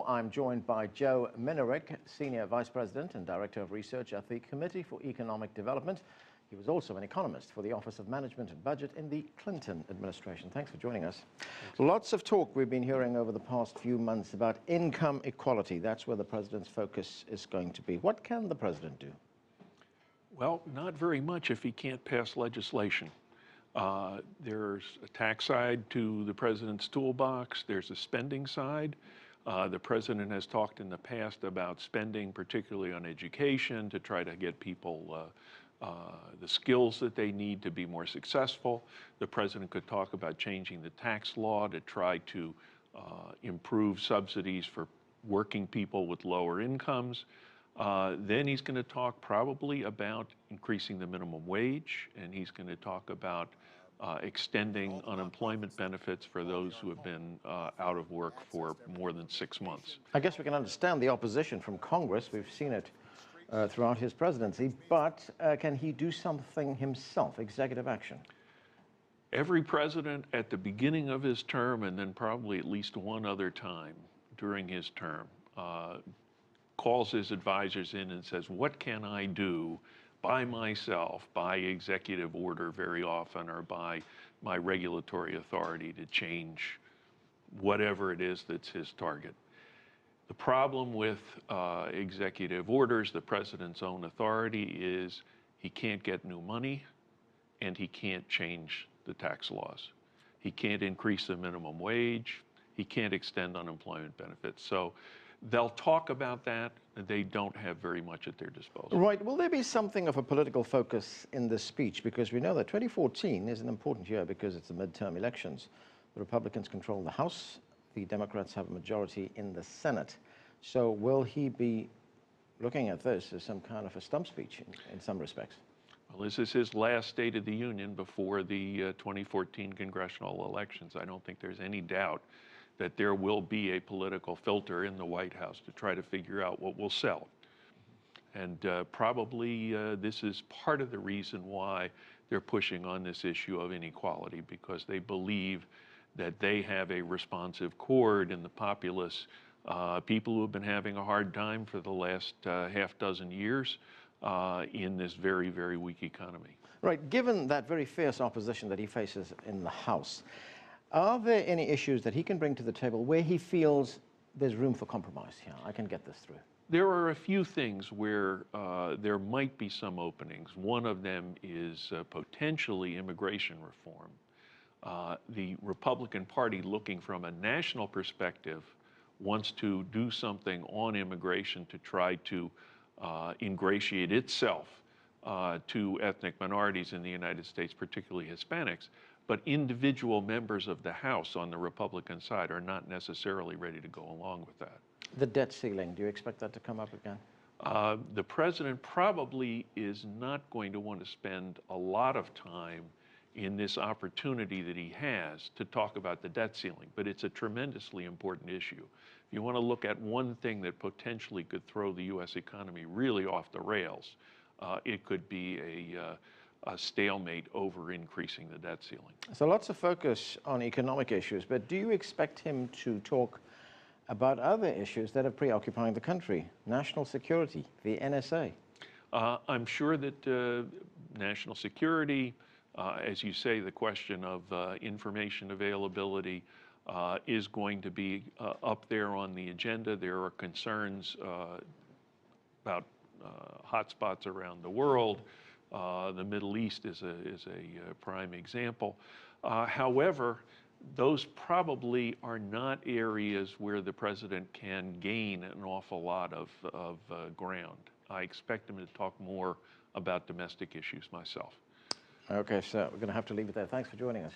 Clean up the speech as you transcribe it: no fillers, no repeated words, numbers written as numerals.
I'm joined by Joe Minarik, Senior Vice President and Director of Research at the Committee for Economic Development. He was also an economist for the Office of Management and Budget in the Clinton administration. Thanks for joining us. Thanks. Lots of talk we've been hearing over the past few months about income equality. That's where the president's focus is going to be. What can the president do? Well, not very much if he can't pass legislation. There's a tax side to the president's toolbox. There's a spending side. The president has talked in the past about spending, particularly on education, to try to get people the skills that they need to be more successful. The president could talk about changing the tax law to try to improve subsidies for working people with lower incomes. Then he's going to talk probably about increasing the minimum wage, and he's going to talk about extending unemployment benefits for those who have been out of work for more than 6 months. I guess we can understand the opposition from Congress. We've seen it throughout his presidency, but can he do something himself, executive action? Every president at the beginning of his term, and then probably at least one other time during his term, calls his advisors in and says, what can I do by myself, by executive order very often, or by my regulatory authority to change whatever it is that's his target. The problem with executive orders, the president's own authority, is he can't get new money and he can't change the tax laws. He can't increase the minimum wage. He can't extend unemployment benefits. So they'll talk about that. They don't have very much at their disposal. Right. Will there be something of a political focus in this speech? Because we know that 2014 is an important year because it's the midterm elections. The Republicans control the House. The Democrats have a majority in the Senate. So will he be looking at this as some kind of a stump speech in some respects? Well, this is his last State of the Union before the 2014 congressional elections. I don't think there's any doubt that there will be a political filter in the White House to try to figure out what will sell. And probably this is part of the reason why they're pushing on this issue of inequality, because they believe that they have a responsive chord in the populace, people who have been having a hard time for the last half dozen years in this very, very weak economy. Right. Given that very fierce opposition that he faces in the House, are there any issues that he can bring to the table where he feels there's room for compromise here? I can get this through. There are a few things where there might be some openings. One of them is potentially immigration reform. The Republican Party, looking from a national perspective, wants to do something on immigration to try to ingratiate itself to ethnic minorities in the United States, particularly Hispanics. But individual members of the House on the Republican side are not necessarily ready to go along with that. The debt ceiling, do you expect that to come up again? The president probably is not going to want to spend a lot of time in this opportunity that he has to talk about the debt ceiling, but it's a tremendously important issue. If you want to look at one thing that potentially could throw the U.S. economy really off the rails, it could be a stalemate over increasing the debt ceiling. So lots of focus on economic issues, but do you expect him to talk about other issues that are preoccupying the country? National security, the NSA? I'm sure that national security, as you say, the question of information availability is going to be up there on the agenda. There are concerns about hotspots around the world. The Middle East is a prime example. However, those probably are not areas where the president can gain an awful lot of ground. I expect him to talk more about domestic issues myself. Okay, so we're going to have to leave it there. Thanks for joining us.